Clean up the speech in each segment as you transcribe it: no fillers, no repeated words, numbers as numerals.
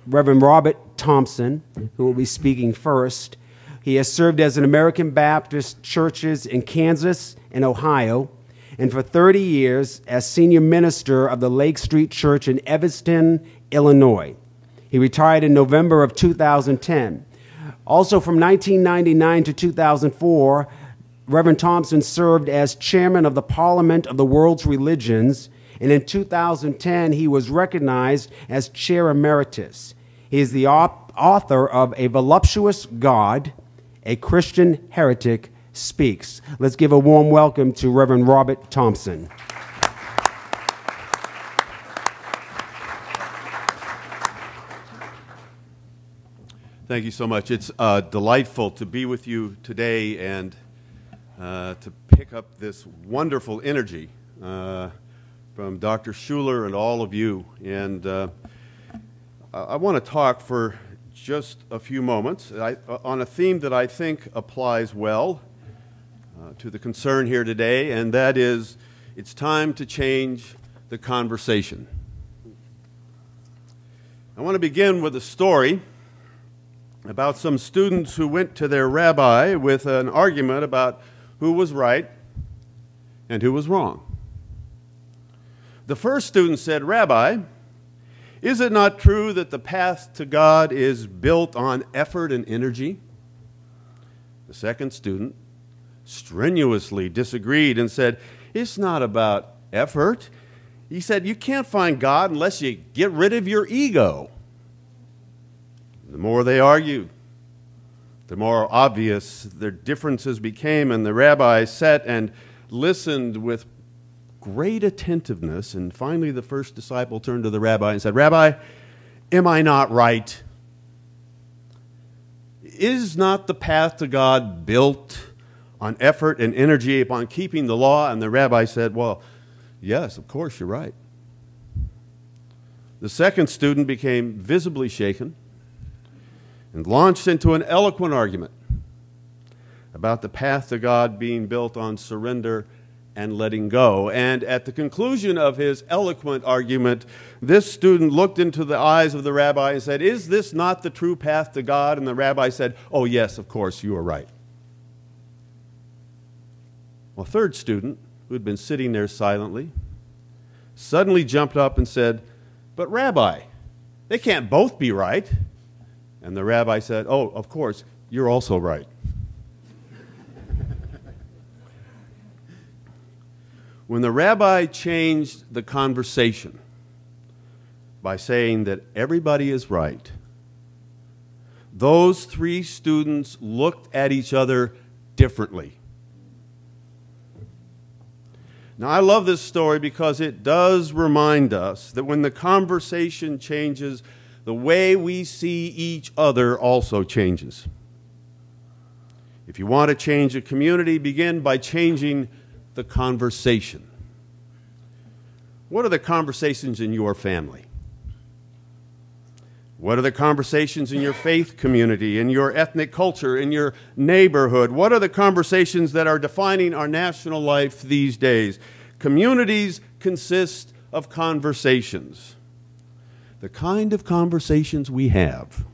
Reverend Robert Thompson, who will be speaking first. He has served as an American Baptist churches in Kansas and Ohio, and for 30 years as senior minister of the Lake Street Church in Evanston, Illinois. He retired in November of 2010. Also from 1999 to 2004, Reverend Thompson served as chairman of the Parliament of the World's Religions, and in 2010 he was recognized as chair emeritus. He is the author of A Voluptuous God, A Christian Heretic Speaks. Let's give a warm welcome to Reverend Robert Thompson. Thank you so much. It's delightful to be with you today and to pick up this wonderful energy from Dr. Schuler and all of you. And I want to talk for just a few moments on a theme that I think applies well to the concern here today, and that is it's time to change the conversation. I want to begin with a story about some students who went to their rabbi with an argument about who was right and who was wrong. The first student said, "Rabbi, is it not true that the path to God is built on effort and energy?" The second student strenuously disagreed and said, "It's not about effort." He said, "You can't find God unless you get rid of your ego." The more they argued, the more obvious their differences became, and the rabbi sat and listened with great attentiveness. And finally, the first disciple turned to the rabbi and said, "Rabbi, am I not right? Is not the path to God built on effort and energy, upon keeping the law?" And the rabbi said, "Well, yes, of course, you're right." The second student became visibly shaken and launched into an eloquent argument about the path to God being built on surrender and letting go. And at the conclusion of his eloquent argument, this student looked into the eyes of the rabbi and said, "Is this not the true path to God?" And the rabbi said, "Oh, yes, of course, you are right." Well, a third student, who had been sitting there silently, suddenly jumped up and said, "But Rabbi, they can't both be right." And the rabbi said, "Oh, of course, you're also right." When the rabbi changed the conversation by saying that everybody is right, those three students looked at each other differently. Now, I love this story because it does remind us that when the conversation changes, the way we see each other also changes. If you want to change a community, begin by changing the conversation. What are the conversations in your family? What are the conversations in your faith community, in your ethnic culture, in your neighborhood? What are the conversations that are defining our national life these days? Communities consist of conversations. The kind of conversations we have,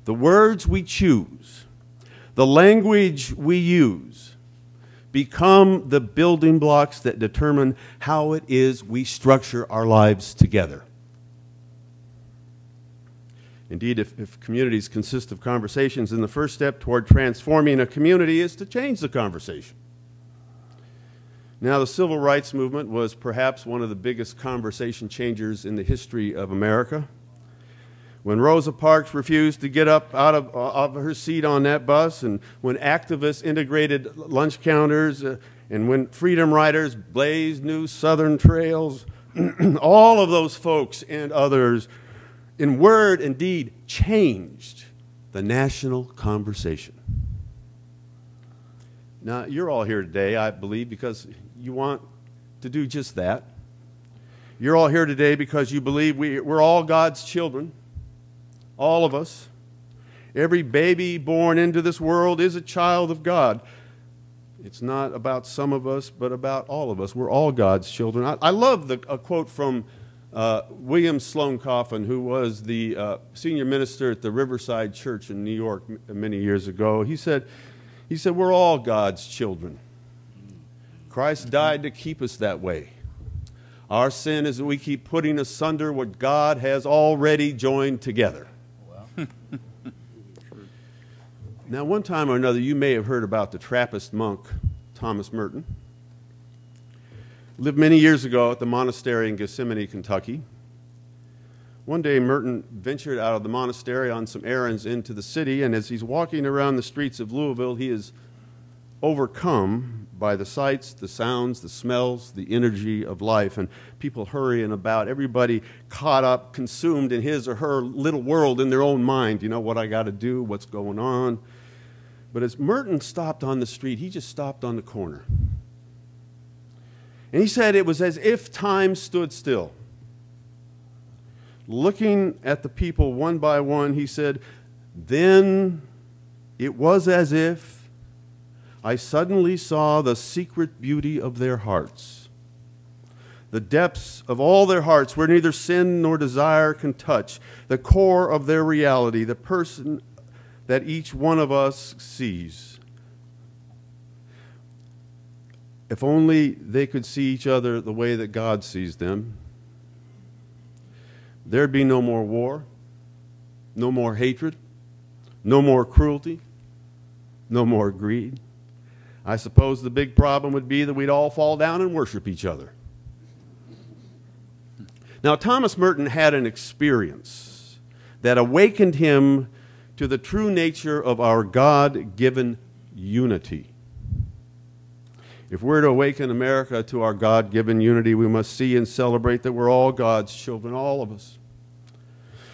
the words we choose, the language we use, become the building blocks that determine how it is we structure our lives together. Indeed, if communities consist of conversations, then the first step toward transforming a community is to change the conversation. Now, the civil rights movement was perhaps one of the biggest conversation changers in the history of America. When Rosa Parks refused to get up out of her seat on that bus, and when activists integrated lunch counters, and when freedom riders blazed new southern trails, all of those folks and others, in word and deed, changed the national conversation. Now, you're all here today, I believe, because you want to do just that. You're all here today because you believe we're all God's children, all of us. Every baby born into this world is a child of God. It's not about some of us, but about all of us. We're all God's children. I love a quote from William Sloane Coffin, who was the senior minister at the Riverside Church in New York many years ago, he said, we're all God's children. Christ died to keep us that way. Our sin is that we keep putting asunder what God has already joined together. Wow. Now, one time or another, you may have heard about the Trappist monk, Thomas Merton. Lived many years ago at the monastery in Gethsemane, Kentucky. One day, Merton ventured out of the monastery on some errands into the city, and as he's walking around the streets of Louisville, he is overcome by the sights, the sounds, the smells, the energy of life, and people hurrying about, everybody caught up, consumed in his or her little world in their own mind. You know, what I got to do, what's going on. But as Merton stopped on the street, he just stopped on the corner. And he said it was as if time stood still. Looking at the people one by one, he said, then it was as if I suddenly saw the secret beauty of their hearts, the depths of all their hearts where neither sin nor desire can touch, the core of their reality, the person that each one of us sees. If only they could see each other the way that God sees them, there'd be no more war, no more hatred, no more cruelty, no more greed. I suppose the big problem would be that we'd all fall down and worship each other. Now, Thomas Merton had an experience that awakened him to the true nature of our God-given unity. If we're to awaken America to our God-given unity, we must see and celebrate that we're all God's children, all of us.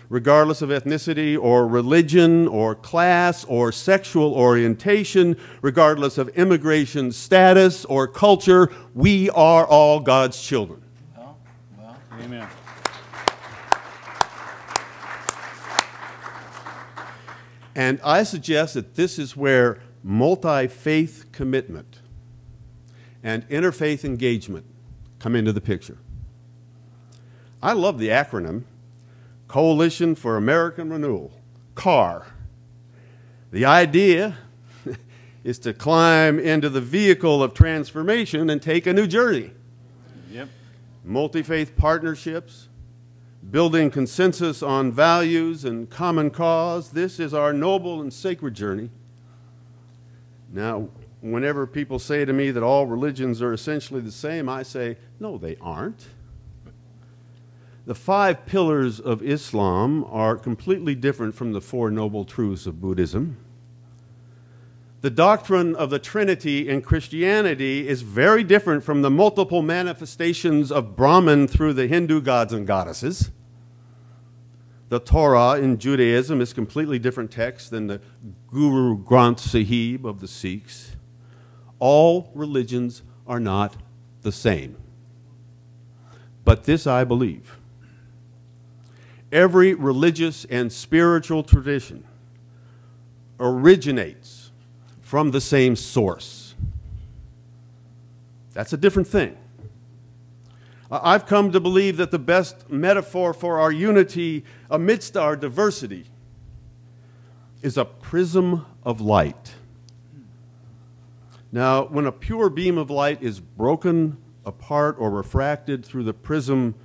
Regardless of ethnicity or religion or class or sexual orientation, regardless of immigration status or culture, we are all God's children. Well, amen. And I suggest that this is where multi-faith commitment and interfaith engagement come into the picture. I love the acronym Coalition for American Renewal, CAR. The idea is to climb into the vehicle of transformation and take a new journey. Yep. Multi-faith partnerships, building consensus on values and common cause. This is our noble and sacred journey. Now, whenever people say to me that all religions are essentially the same, I say, no, they aren't. The 5 pillars of Islam are completely different from the 4 noble truths of Buddhism. The doctrine of the Trinity in Christianity is very different from the multiple manifestations of Brahman through the Hindu gods and goddesses. The Torah in Judaism is a completely different text than the Guru Granth Sahib of the Sikhs. All religions are not the same. But this I believe. Every religious and spiritual tradition originates from the same source. That's a different thing. I've come to believe that the best metaphor for our unity amidst our diversity is a prism of light. Now, when a pure beam of light is broken apart or refracted through the prism,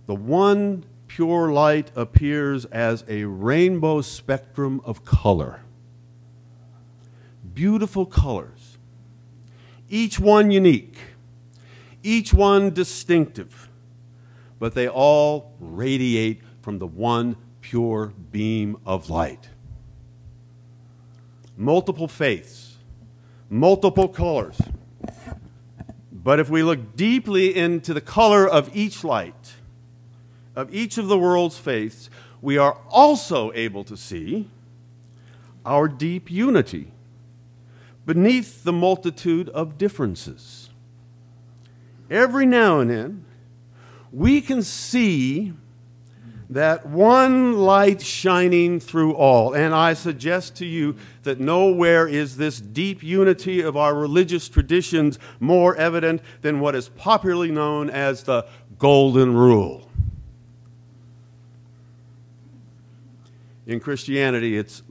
the one pure light appears as a rainbow spectrum of color. Beautiful colors, each one unique, each one distinctive, but they all radiate from the one pure beam of light. Multiple faiths, multiple colors, but if we look deeply into the color of each light, of each of the world's faiths, we are also able to see our deep unity beneath the multitude of differences. Every now and then, we can see that one light shining through all. And I suggest to you that nowhere is this deep unity of our religious traditions more evident than what is popularly known as the Golden Rule. In Christianity, it's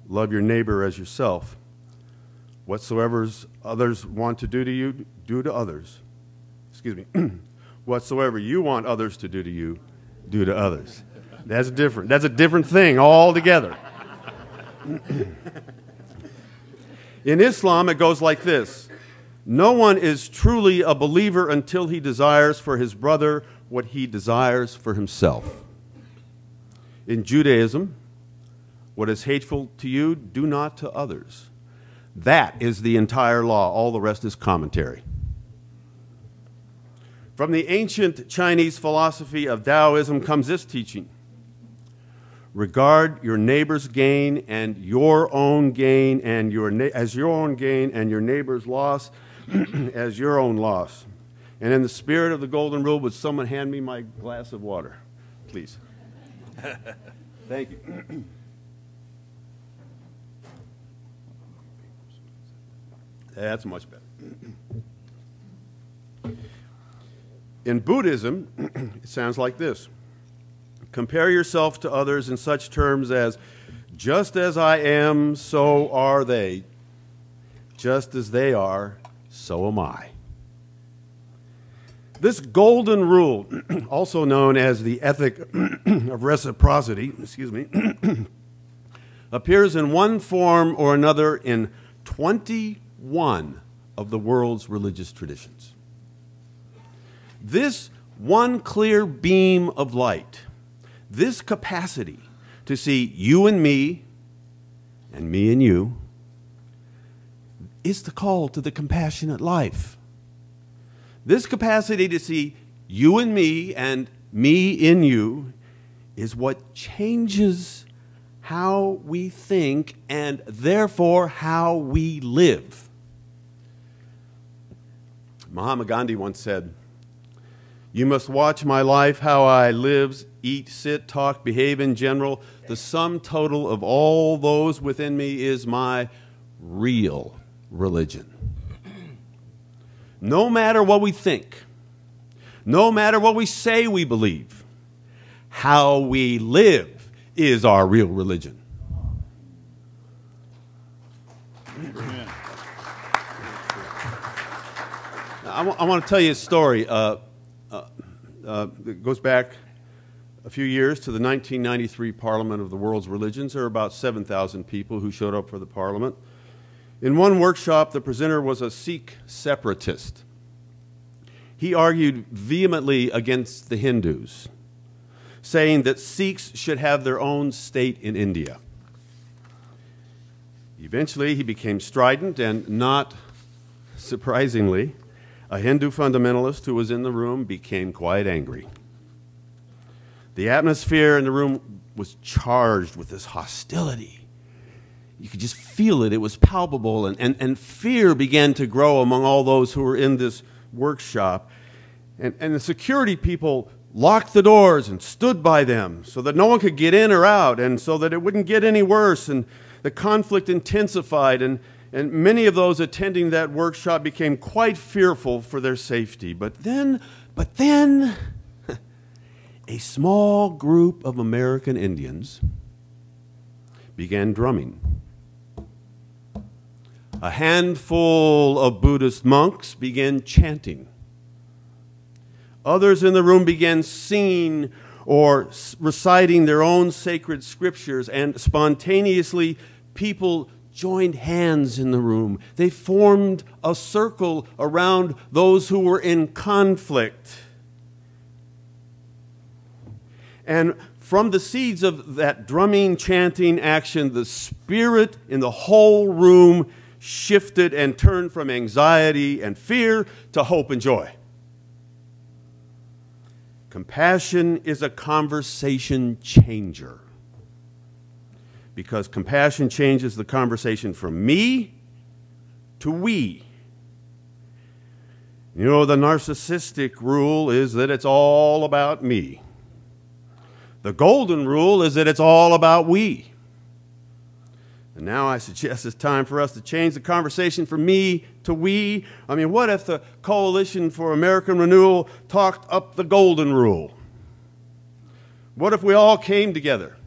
love your neighbor as yourself. Whatsoever others want to do to you, do to others. Excuse me. Whatsoever you want others to do to you, do to others. That's different. That's a different thing altogether. In Islam, it goes like this. No one is truly a believer until he desires for his brother what he desires for himself. In Judaism, what is hateful to you, do not to others. That is the entire law. All the rest is commentary. From the ancient Chinese philosophy of Taoism comes this teaching. Regard your neighbor's gain and your own gain as your own gain and your neighbor's loss as your own loss. And in the spirit of the golden rule, would someone hand me my glass of water, please? Thank you. That's much better. In Buddhism, it sounds like this. Compare yourself to others in such terms as, just as I am, so are they. Just as they are, so am I. This golden rule, also known as the ethic of reciprocity, appears in one form or another in 21 of the world's religious traditions. This one clear beam of light, this capacity to see you and me and you, is the call to the compassionate life. This capacity to see you and me in you is what changes how we think and therefore how we live. Mahatma Gandhi once said, "You must watch my life, how I live, eat, sit, talk, behave in general. The sum total of all those within me is my real religion." No matter what we think, no matter what we say we believe, how we live is our real religion. Amen. I want to tell you a story. It goes back a few years to the 1993 Parliament of the World's Religions. There were about 7,000 people who showed up for the Parliament. In one workshop, the presenter was a Sikh separatist. He argued vehemently against the Hindus, saying that Sikhs should have their own state in India. Eventually, he became strident and, not surprisingly, a Hindu fundamentalist who was in the room became quite angry. The atmosphere in the room was charged with this hostility. You could just feel it. It was palpable, and fear began to grow among all those who were in this workshop. And the security people locked the doors and stood by them so that no one could get in or out, and so that it wouldn't get any worse. And the conflict intensified, and many of those attending that workshop became quite fearful for their safety. But then, a small group of American Indians began drumming. A handful of Buddhist monks began chanting. Others in the room began singing or reciting their own sacred scriptures, and spontaneously people joined hands in the room. They formed a circle around those who were in conflict. And from the seeds of that drumming, chanting action, the spirit in the whole room shifted and turned from anxiety and fear to hope and joy. Compassion is a conversation changer, because compassion changes the conversation from me to we. You know, the narcissistic rule is that it's all about me. The golden rule is that it's all about we. And now I suggest it's time for us to change the conversation from me to we. I mean, what if the Coalition for American Renewal talked up the golden rule? What if we all came together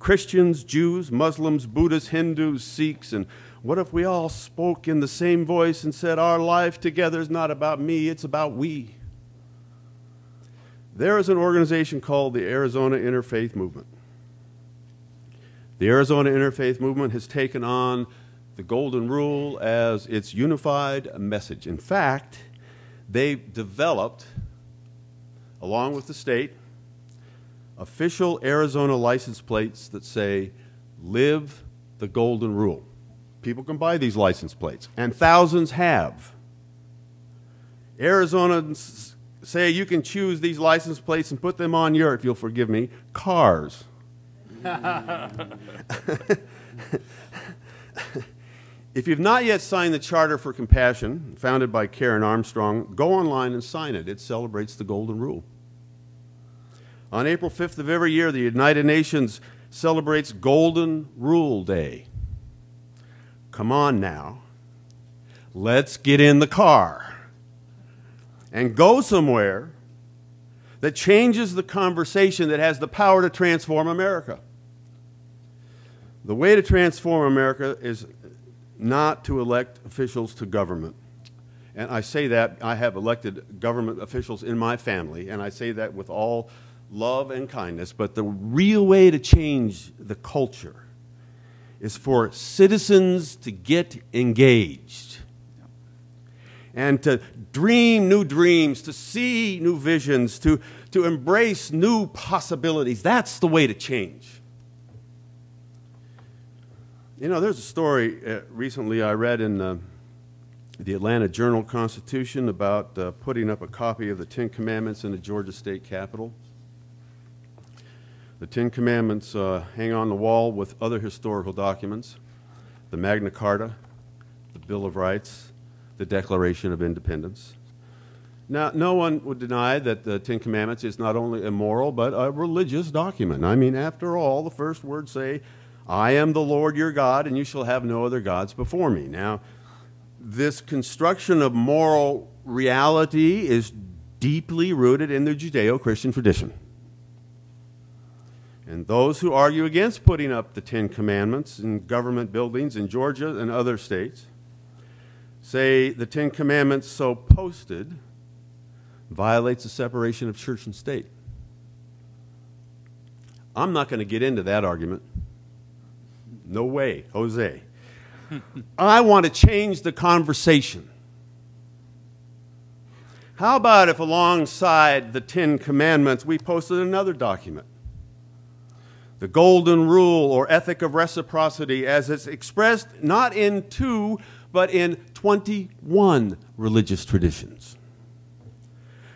Christians, Jews, Muslims, Buddhists, Hindus, Sikhs, and what if we all spoke in the same voice and said, our life together is not about me, it's about we? There is an organization called the Arizona Interfaith Movement. The Arizona Interfaith Movement has taken on the Golden Rule as its unified message. In fact, they've developed, along with the state, official Arizona license plates that say, live the Golden Rule. People can buy these license plates, and thousands have. Arizonans say you can choose these license plates and put them on your, if you'll forgive me, cars. If you've not yet signed the Charter for Compassion, founded by Karen Armstrong, go online and sign it. It celebrates the Golden Rule. On April 5th of every year, the United Nations celebrates Golden Rule Day. Come on now. Let's get in the car and go somewhere that changes the conversation, that has the power to transform America. The way to transform America is not to elect officials to government. And I say that, I have elected government officials in my family, and I say that with all love and kindness, but the real way to change the culture is for citizens to get engaged and to dream new dreams, to see new visions, to embrace new possibilities. That's the way to change. You know, there's a story recently I read in the Atlanta Journal-Constitution about putting up a copy of the Ten Commandments in the Georgia State Capitol. The Ten Commandments hang on the wall with other historical documents, the Magna Carta, the Bill of Rights, the Declaration of Independence. Now, no one would deny that the Ten Commandments is not only a moral, but a religious document. I mean, after all, the first words say, I am the Lord your God, and you shall have no other gods before me. Now, this construction of moral reality is deeply rooted in the Judeo-Christian tradition. And those who argue against putting up the Ten Commandments in government buildings in Georgia and other states say the Ten Commandments so posted violates the separation of church and state. I'm not going to get into that argument. No way, Jose. I want to change the conversation. How about if alongside the Ten Commandments we posted another document? The Golden Rule, or ethic of reciprocity, as it's expressed not in 2, but in 21 religious traditions.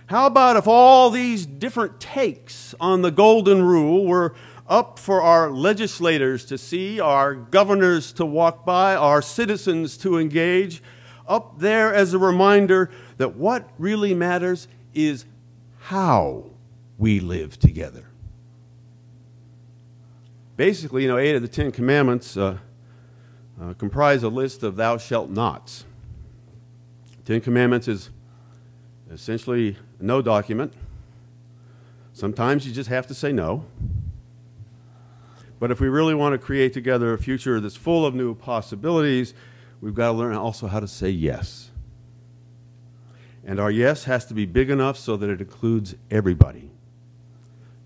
How about if all these different takes on the Golden Rule were up for our legislators to see, our governors to walk by, our citizens to engage, up there as a reminder that what really matters is how we live together. Basically, 8 of the 10 Commandments comprise a list of thou shalt nots. 10 Commandments is essentially a no document. Sometimes you just have to say no. But if we really want to create together a future that's full of new possibilities, we've got to learn also how to say yes. And our yes has to be big enough so that it includes everybody.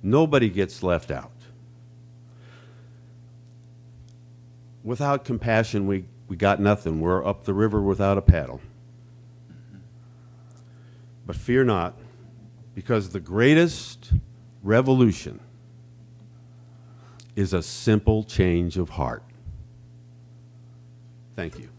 Nobody gets left out. Without compassion, we got nothing. We're up the river without a paddle. But fear not, because the greatest revolution is a simple change of heart. Thank you.